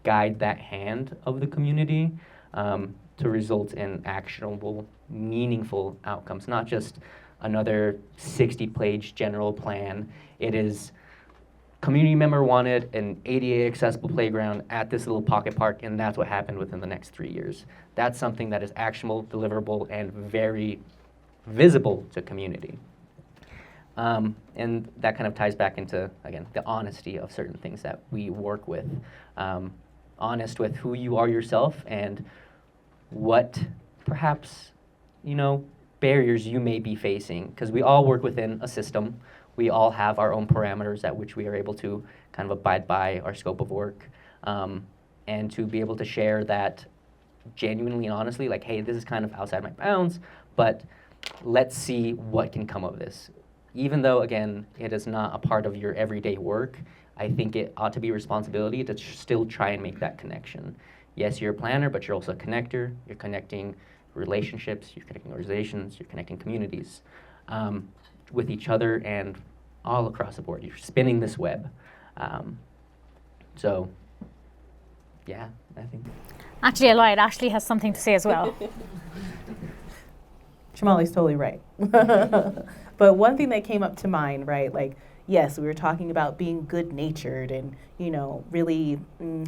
guide that hand of the community to result in actionable, meaningful outcomes, not just another 60-page general plan. It is community member wanted an ADA accessible playground at this little pocket park, and that's what happened within the next 3 years. That's something that is actionable, deliverable, and very visible to community. And that kind of ties back into, again, the honesty of certain things that we work with. Honest with who you are yourself and what perhaps, barriers you may be facing, because we all work within a system. We all have our own parameters at which we are able to kind of abide by our scope of work, and to be able to share that genuinely and honestly, like, hey, this is kind of outside my bounds, but let's see what can come of this. Even though, again, it is not a part of your everyday work, I think it ought to be a responsibility to still try and make that connection. Yes, you're a planner, but you're also a connector. You're connecting relationships, you're connecting organizations, you're connecting communities with each other and all across the board. You're spinning this web. So, yeah, I think. Actually, I lied. Ashley has something to say as well. Chimalli's totally right. But one thing that came up to mind, right, like, yes, we were talking about being good-natured and, really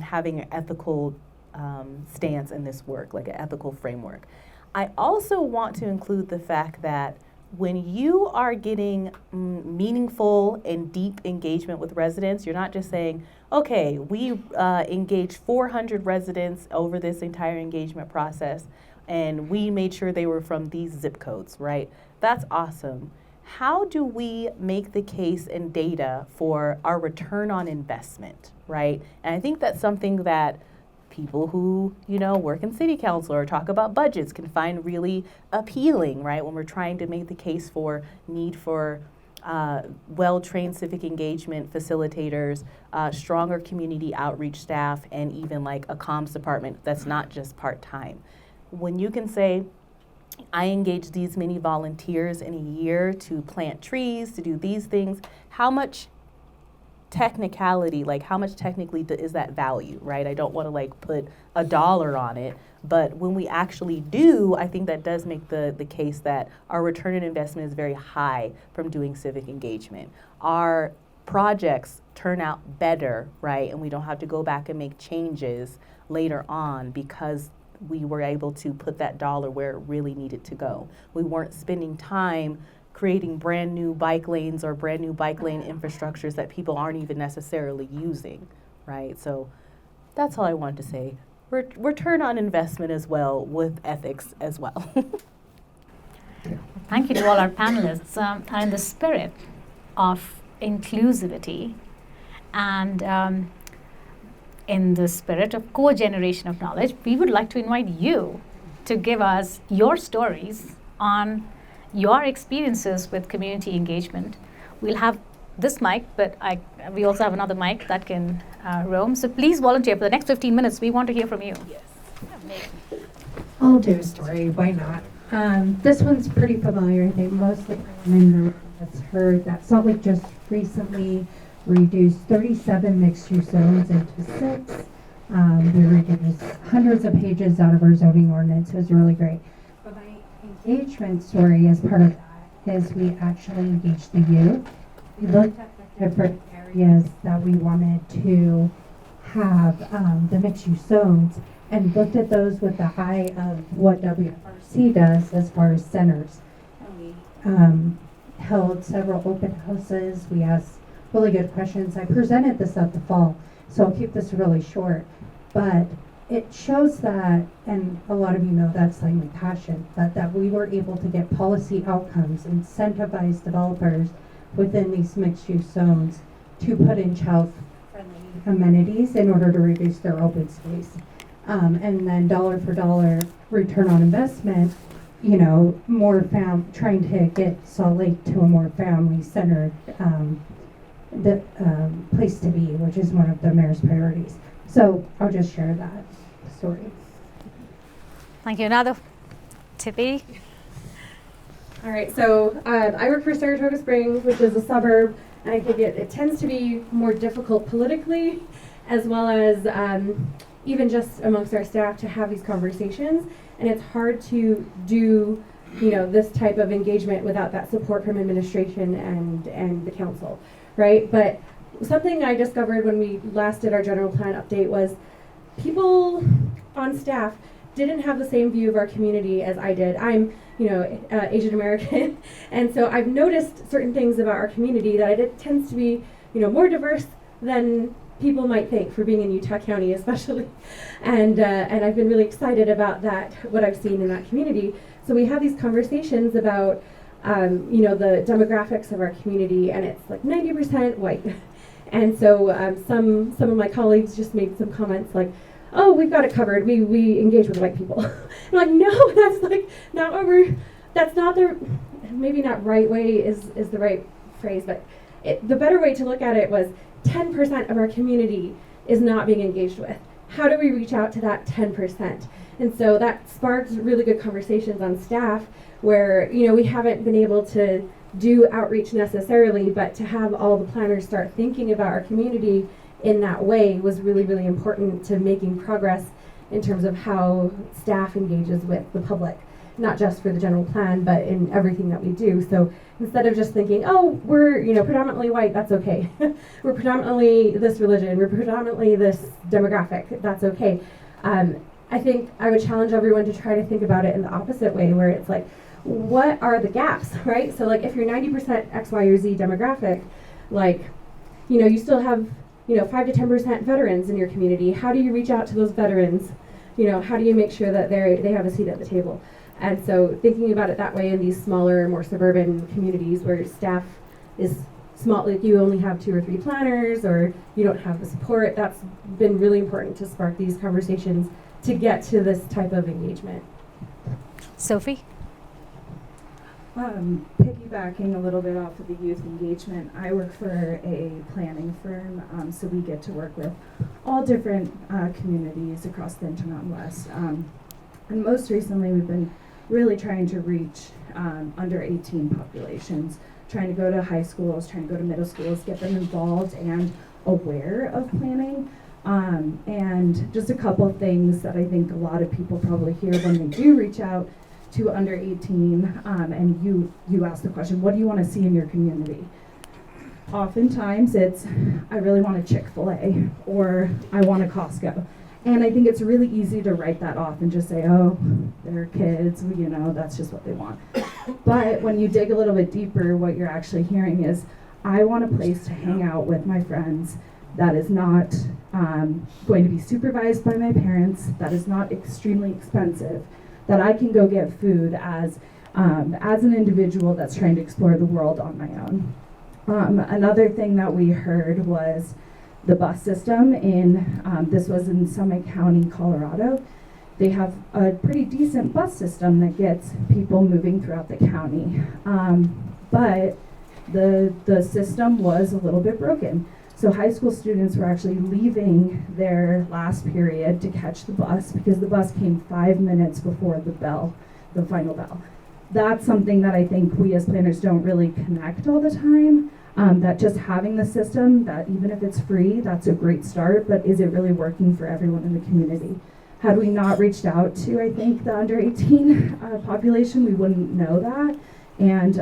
having an ethical stance in this work, like an ethical framework. I also want to include the fact that when you are getting meaningful and deep engagement with residents, you're not just saying, okay, we engaged 400 residents over this entire engagement process, and we made sure they were from these zip codes, right? That's awesome. How do we make the case and data for our return on investment, right? And I think that's something that people who, work in city council or talk about budgets can find really appealing, right? When we're trying to make the case for need for well-trained civic engagement facilitators, stronger community outreach staff, and even like a comms department that's not just part-time. When you can say, I engage these many volunteers in a year to plant trees, to do these things, how much technicality, like how much technically is that value, right? I don't want to like put a dollar on it, but when we actually do, I think that does make the case that our return on investment is very high from doing civic engagement. Our projects turn out better, right? And we don't have to go back and make changes later on because we were able to put that dollar where it really needed to go. We weren't spending time creating brand new bike lanes or brand new bike lane infrastructures that people aren't even necessarily using, right? So That's all I wanted to say. Return on investment as well, with ethics as well. Thank you to all our panelists. And in the spirit of inclusivity and in the spirit of co-generation of knowledge, we would like to invite you to give us your stories on your experiences with community engagement. We'll have this mic, but we also have another mic that can roam. So please volunteer for the next 15 minutes. We want to hear from you. Yes. I'll do a story, why not? This one's pretty familiar. I think most of the everyone in the room has heard that Salt Lake just recently reduced 37 mixed-use zones into 6. We reduced hundreds of pages out of our zoning ordinance. It was really great. But my engagement story as part of that is we actually engaged the youth. We looked at the different areas that we wanted to have the mixed-use zones and looked at those with the eye of what WFRC does as far as centers. And we held several open houses. We asked really good questions. I presented this at the fall, so I'll keep this really short. But it shows that, and a lot of you know that's like my passion, but that we were able to get policy outcomes, incentivize developers within these mixed-use zones to put in child-friendly amenities in order to reduce their open space. And then dollar for dollar return on investment, you know, trying to get Salt Lake to a more family-centered place to be, which is one of the mayor's priorities. So I'll just share that story. Thank you. Another Tippy. All right, so I work for Saratoga Springs, which is a suburb, and I think it tends to be more difficult politically, as well as even just amongst our staff to have these conversations, and it's hard to do, you know, this type of engagement without that support from administration and the council, right? But something I discovered when we last did our general plan update was people on staff didn't have the same view of our community as I did. I'm, you know, Asian American, and so I've noticed certain things about our community that it tends to be, you know, more diverse than people might think for being in Utah County, especially. And I've been really excited about that, what I've seen in that community. So we have these conversations about, you know, the demographics of our community, and it's like 90% white. And so some of my colleagues just made some comments like, oh, we've got it covered. We engage with white people. I'm like, no, that's like not what that's not the, maybe not right way is the right phrase, but the better way to look at it was 10% of our community is not being engaged with. How do we reach out to that 10%? And so that sparked really good conversations on staff where, you know, we haven't been able to do outreach necessarily, but to have all the planners start thinking about our community in that way was really, really important to making progress in terms of how staff engages with the public, not just for the general plan, but in everything that we do. So instead of just thinking, oh, we're, you know, predominantly white, that's okay. We're predominantly this religion, we're predominantly this demographic, that's okay. I think I would challenge everyone to try to think about it in the opposite way, where it's like, what are the gaps, right? So like if you're 90% X, Y, or Z demographic, like, you know, you still have, you know, 5 to 10% veterans in your community. How do you reach out to those veterans? You know, how do you make sure that they have a seat at the table? And so thinking about it that way in these smaller, more suburban communities where staff is small, like you only have 2 or 3 planners or you don't have the support, that's been really important to spark these conversations to get to this type of engagement. Sophie? Piggybacking a little bit off of the youth engagement, I work for a planning firm, so we get to work with all different communities across the Intermountain West. And most recently, we've been really trying to reach under 18 populations, trying to go to high schools, trying to go to middle schools, get them involved and aware of planning. And just a couple of things that I think a lot of people probably hear when they do reach out to under 18, and you ask the question, what do you want to see in your community? Oftentimes it's, I really want a Chick-fil-A, or I want a Costco. And I think it's really easy to write that off and just say, oh, they're kids, you know, that's just what they want. But when you dig a little bit deeper, what you're actually hearing is, I want a place to hang out with my friends, that is not going to be supervised by my parents, that is not extremely expensive, that I can go get food as an individual that's trying to explore the world on my own. Another thing that we heard was the bus system this was in Summit County, Colorado. They have a pretty decent bus system that gets people moving throughout the county. But the system was a little bit broken. So high school students were actually leaving their last period to catch the bus because the bus came 5 minutes before the final bell. That's something that I think we as planners don't really connect all the time. That just having the system, that even if it's free, that's a great start, but is it really working for everyone in the community? Had we not reached out to, I think, the under 18 population, we wouldn't know that, and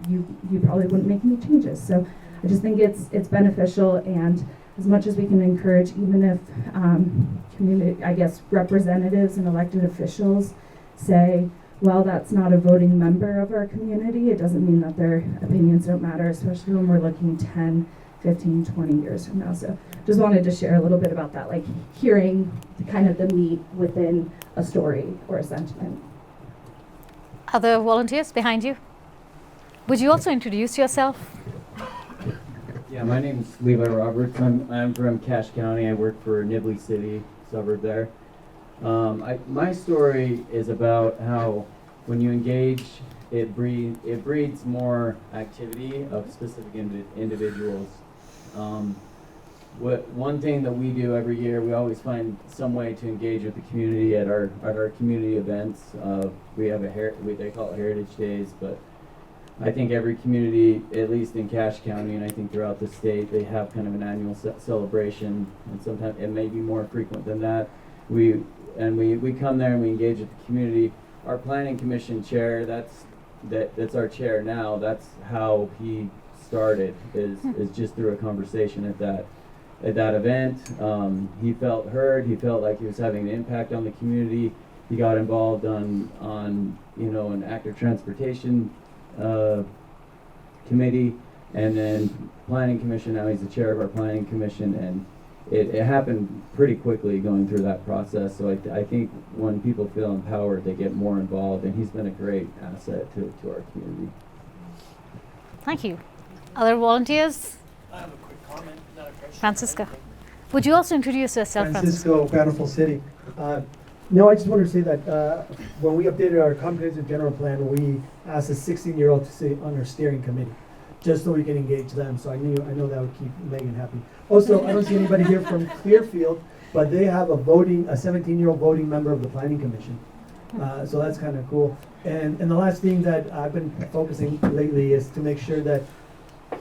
you probably wouldn't make any changes. So I just think it's beneficial, and as much as we can encourage, even if community, I guess, representatives and elected officials say, well, that's not a voting member of our community, it doesn't mean that their opinions don't matter, especially when we're looking 10, 15, 20 years from now. So just wanted to share a little bit about that, like hearing kind of the meat within a story or a sentiment. Other volunteers behind you? Would you also introduce yourself? Yeah, my name is Levi Roberts. I'm from Cache County. I work for Nibley City, suburb there. My story is about how when you engage, it breeds more activity of specific individuals. One thing that we do every year, we always find some way to engage with the community at our community events. We have they call it Heritage Days, but I think every community, at least in Cache County, and I think throughout the state, they have kind of an annual celebration, and sometimes it may be more frequent than that. We come there and we engage with the community. Our planning commission chair, that's our chair now. That's how he started, is just through a conversation at that event. He felt heard. He felt like he was having an impact on the community. He got involved on an active transportation committee, and then planning commission. Now he's the chair of our planning commission, and it happened pretty quickly going through that process. So I think when people feel empowered, they get more involved, and he's been a great asset to our community. Thank you. Other volunteers? I have a quick comment, not a question. Francisco. Would you also introduce yourself, Francisco, Bountiful City. No, I just wanted to say that when we updated our comprehensive general plan, we asked a 16-year-old to sit on our steering committee, just so we can engage them. So I know that would keep Megan happy. Also, I don't see anybody here from Clearfield, but they have a 17-year-old voting member of the planning commission. So that's kind of cool. And the last thing that I've been focusing lately is to make sure that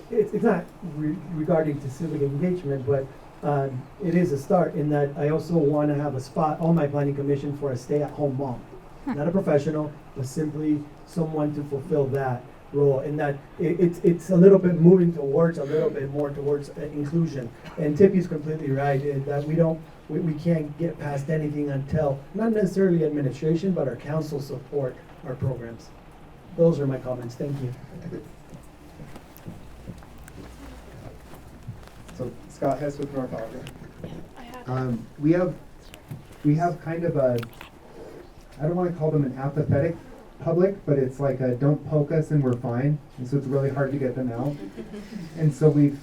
it's not regarding to civic engagement, but it is a start in that I also want to have a spot on my planning commission for a stay-at-home mom. Not a professional, but simply someone to fulfill that role, in that it's a little bit moving towards a little bit more towards inclusion. And Tippy's completely right in that we can't get past anything until not necessarily administration, but our council support our programs. Those are my comments. Thank you. So Scott Hess with North Augur. We have kind of a, I don't want to call them an apathetic public, but it's like a don't poke us and we're fine, and so it's really hard to get them out. And so we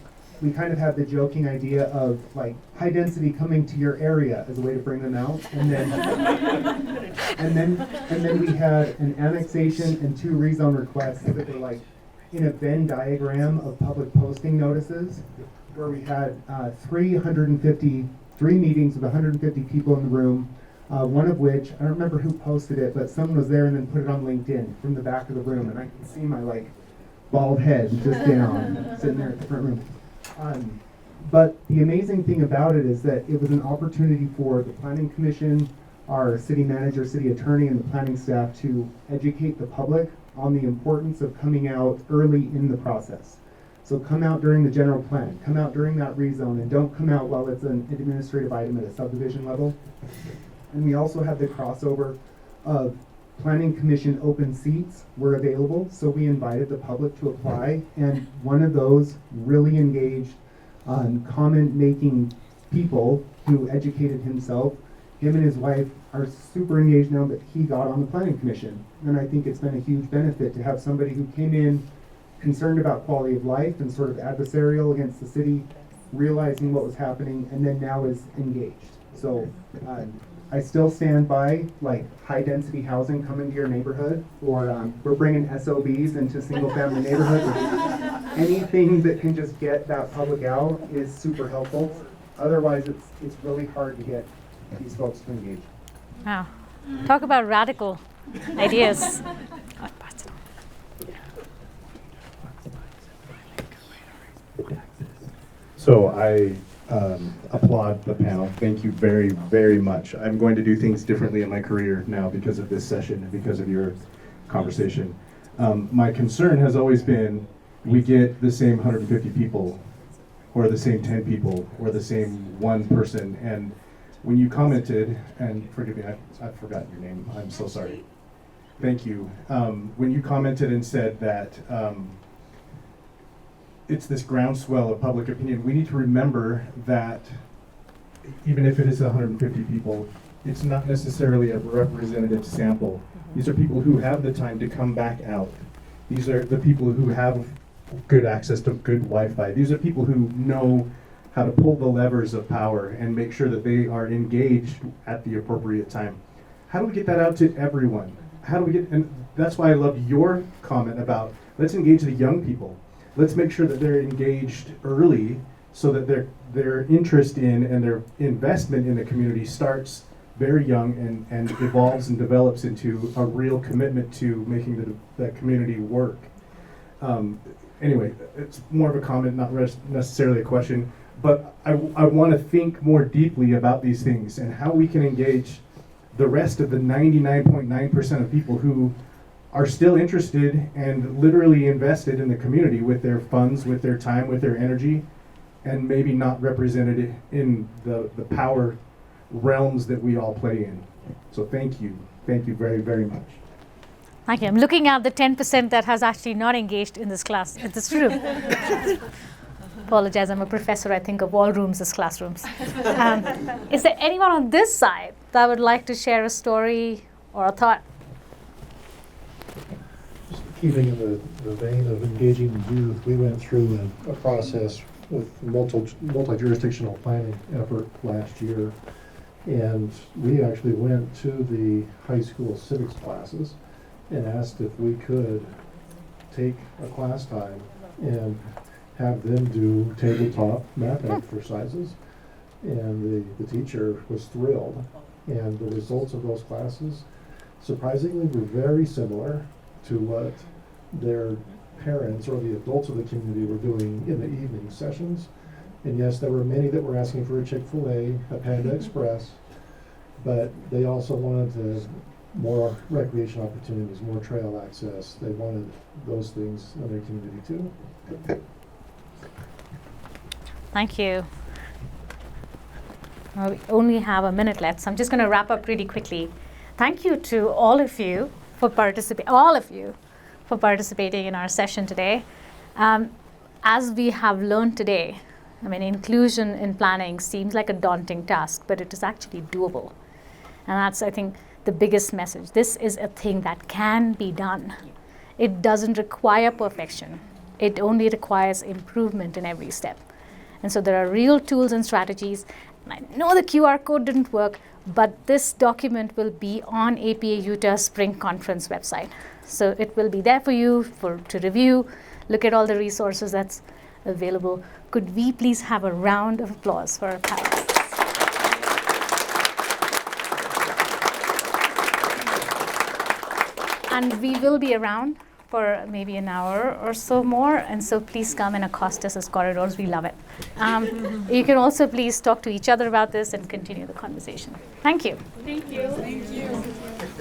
kind of have the joking idea of like high density coming to your area as a way to bring them out, and then and then we had an annexation and 2 rezone requests that were like in a Venn diagram of public posting notices, where we had 3 meetings with 150 people in the room. One of which, I don't remember who posted it, but someone was there and then put it on LinkedIn from the back of the room, and I can see my like bald head just down, sitting there at the front room. But the amazing thing about it is that it was an opportunity for the planning commission, our city manager, city attorney, and the planning staff to educate the public on the importance of coming out early in the process. So come out during the general plan, come out during that rezone, and don't come out while it's an administrative item at a subdivision level. And we also had the crossover of planning commission open seats were available, so we invited the public to apply, and one of those really engaged comment-making people who educated himself. Him and his wife are super engaged now that he got on the planning commission. And I think it's been a huge benefit to have somebody who came in concerned about quality of life and sort of adversarial against the city, realizing what was happening, and then now is engaged. So I still stand by like high density housing coming to your neighborhood, or we're bringing SOBs into single family neighborhoods. Anything that can just get that public out is super helpful. Otherwise, it's really hard to get these folks to engage. Wow. Talk about radical ideas. So I applaud the panel. Thank you very, very much. I'm going to do things differently in my career now because of this session and because of your conversation. My concern has always been we get the same 150 people or the same 10 people or the same one person. And when you commented, and forgive me, I've forgotten your name. I'm so sorry. Thank you. When you commented and said that it's this groundswell of public opinion, we need to remember that even if it is 150 people, it's not necessarily a representative sample. These are people who have the time to come back out. These are the people who have good access to good Wi-Fi. These are people who know how to pull the levers of power and make sure that they are engaged at the appropriate time. How do we get that out to everyone? How do we get, and that's why I love your comment about let's engage the young people. Let's make sure that they're engaged early so that their interest in and their investment in the community starts very young and evolves and develops into a real commitment to making the community work. Anyway, it's more of a comment, not necessarily a question, but I want to think more deeply about these things and how we can engage the rest of the 99.9% of people who are still interested and literally invested in the community with their funds, with their time, with their energy, and maybe not represented in the power realms that we all play in. So thank you very, very much. Thank you. I'm looking at the 10% that has actually not engaged in this class, in this room. Apologize, I'm a professor. I think of all rooms as classrooms. Is there anyone on this side that would like to share a story or a thought? Just keeping in the vein of engaging the youth, we went through a process with multi-jurisdictional planning effort last year, and we actually went to the high school civics classes and asked if we could take a class time and have them do tabletop math exercises. And the teacher was thrilled. And the results of those classes, surprisingly, were very similar to what their parents or the adults of the community were doing in the evening sessions. And yes, there were many that were asking for a Chick-fil-A, a Panda Express, but they also wanted more recreation opportunities, more trail access. They wanted those things in their community too. Thank you. We only have a minute left, so I'm just going to wrap up really quickly. Thank you to all of you for participating in our session today. As we have learned today, I mean, inclusion in planning seems like a daunting task, but it is actually doable. And that's, I think, the biggest message. This is a thing that can be done. It doesn't require perfection. It only requires improvement in every step. And so there are real tools and strategies. And I know the QR code didn't work, but this document will be on APA Utah Spring Conference website. So it will be there for you to review, look at all the resources that's available. Could we please have a round of applause for our panelists? And we will be around for maybe an hour or so more, and so please come and accost us as corridors. We love it. You can also please talk to each other about this and continue the conversation. Thank you. Thank you. Thank you.